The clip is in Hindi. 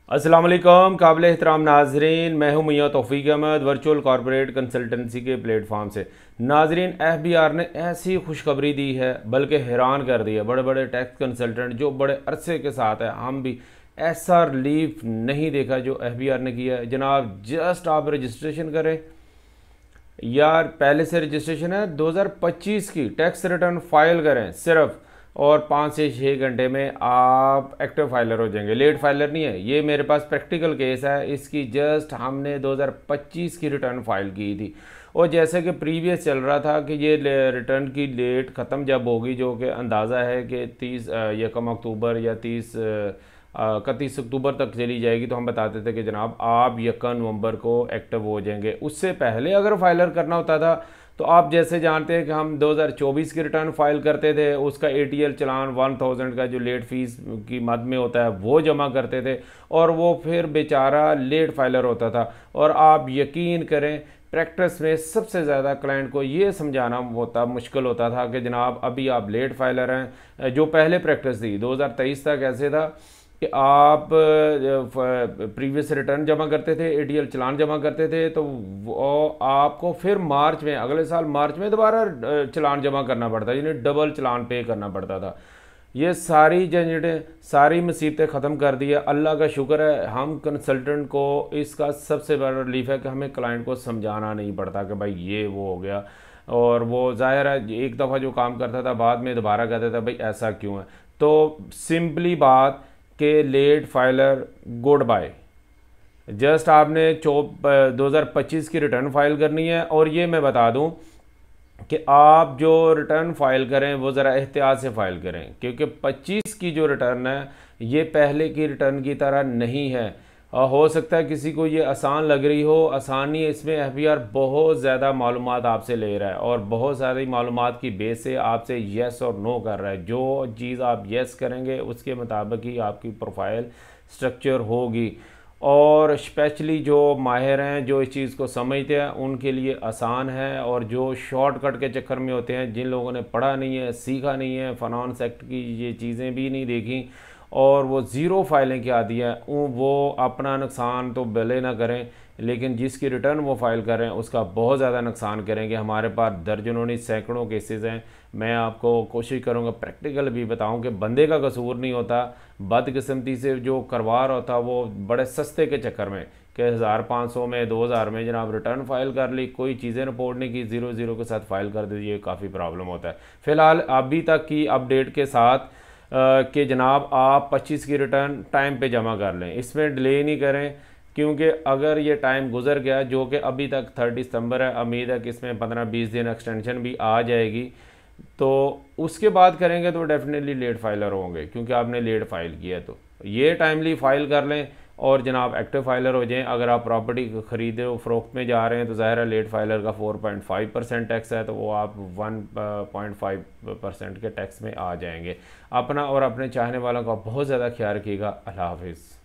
अस्सलाम वालेकुम काबिल एहतराम नाजरीन, मैं हूं मियां तौफीक अहमद वर्चुअल कॉरपोरेट कंसल्टेंसी के प्लेटफॉर्म से। नाजरीन, एफबीआर ने ऐसी खुशखबरी दी है बल्कि हैरान कर दिया बड़े बड़े टैक्स कंसल्टेंट जो बड़े अरसे के साथ है। हम भी ऐसा रिलीफ नहीं देखा जो एफबीआर ने किया है। जनाब, जस्ट आप रजिस्ट्रेशन करें यार, पहले से रजिस्ट्रेशन है 2025 की, टैक्स रिटर्न फाइल करें सिर्फ, और 5 से 6 घंटे में आप एक्टिव फाइलर हो जाएंगे। लेट फाइलर नहीं है ये, मेरे पास प्रैक्टिकल केस है इसकी। जस्ट हमने 2025 की रिटर्न फाइल की थी, और जैसे कि प्रीवियस चल रहा था कि ये रिटर्न की डेट ख़त्म जब होगी, जो कि अंदाज़ा है कि 31 अक्टूबर या 31 अक्टूबर तक चली जाएगी, तो हम बताते थे कि जनाब आप 1 नवंबर को एक्टिव हो जाएंगे। उससे पहले अगर फाइलर करना होता था तो आप जैसे जानते हैं कि हम 2024 की रिटर्न फाइल करते थे, उसका एटीएल चलान 1000 का जो लेट फीस की मद में होता है वो जमा करते थे, और वो फिर बेचारा लेट फाइलर होता था। और आप यकीन करें, प्रैक्टिस में सबसे ज़्यादा क्लाइंट को ये समझाना होता मुश्किल होता था कि जनाब अभी आप लेट फाइलर हैं। जो पहले प्रैक्टिस थी 2023 तक ऐसे था कि आप प्रीवियस रिटर्न जमा करते थे, एटीएल चलान जमा करते थे, तो वो आपको फिर मार्च में, अगले साल मार्च में दोबारा चलान जमा करना पड़ता, यानी डबल चलान पे करना पड़ता था। ये सारी झंझटें, सारी मुसीबतें ख़त्म कर दिया। अल्लाह का शुक्र है, हम कंसल्टेंट को इसका सबसे बड़ा रिलीफ है कि हमें क्लाइंट को समझाना नहीं पड़ता कि भाई ये वो हो गया। और वो ज़ाहिर है एक दफ़ा जो काम करता था बाद में दोबारा कहता था भाई ऐसा क्यों है। तो सिंपली बात के late filer goodbye. Just आपने 2025 की रिटर्न फाइल करनी है, और ये मैं बता दूं कि आप जो रिटर्न फाइल करें वो ज़रा एहतियात से फाइल करें, क्योंकि 25 की जो रिटर्न है ये पहले की रिटर्न की तरह नहीं है। हो सकता है किसी को ये आसान लग रही हो, आसानी इसमें एफबीआर बहुत ज़्यादा मालूमात आपसे ले रहा है, और बहुत सारी मालूमात की बेस से आपसे येस और नो कर रहा है। जो चीज़ आप येस करेंगे उसके मुताबिक ही आपकी प्रोफाइल स्ट्रक्चर होगी। और स्पेशली जो माहिर हैं, जो इस चीज़ को समझते हैं, उनके लिए आसान है। और जो शॉर्टकट के चक्कर में होते हैं, जिन लोगों ने पढ़ा नहीं है, सीखा नहीं है, फाइनेंस एक्ट की ये चीज़ें भी नहीं देखी, और वो ज़ीरो फाइलें क्या दी हैं, वो अपना नुकसान तो भले ना करें, लेकिन जिसकी रिटर्न वो फाइल कर रहे हैं उसका बहुत ज़्यादा नुकसान करेंगे। हमारे पास दर्जनों नहीं सैकड़ों केसेस हैं। मैं आपको कोशिश करूँगा प्रैक्टिकल भी बताऊँ कि बंदे का कसूर नहीं होता, बदकिस्मती से जो करवा रहा होता वो बड़े सस्ते के चक्कर में कि 1500 में 2000 में जनाब रिटर्न फाइल कर ली, कोई चीज़ें रिपोर्ट नहीं की, ज़ीरो ज़ीरो के साथ फाइल कर दीजिए, काफ़ी प्रॉब्लम होता है। फ़िलहाल अभी तक की अपडेट के साथ कि जनाब आप 25 की रिटर्न टाइम पे जमा कर लें, इसमें डिले नहीं करें, क्योंकि अगर ये टाइम गुजर गया, जो कि अभी तक 30 सितंबर है, उम्मीद है कि इसमें 15-20 दिन एक्सटेंशन भी आ जाएगी, तो उसके बाद करेंगे तो डेफिनेटली लेट फाइलर होंगे, क्योंकि आपने लेट फाइल किया। तो ये टाइमली फाइल कर लें और जनाब एक्टिव फाइलर हो जाएं। अगर आप प्रॉपर्टी खरीदे हो, फ़रोख्त में जा रहे हैं, तो ज़ाहिर है लेट फाइलर का 4.5% टैक्स है, तो वो आप 1.5% के टैक्स में आ जाएंगे। अपना और अपने चाहने वालों का बहुत ज़्यादा ख्याल रखिएगा। अल्लाह हाफिज़।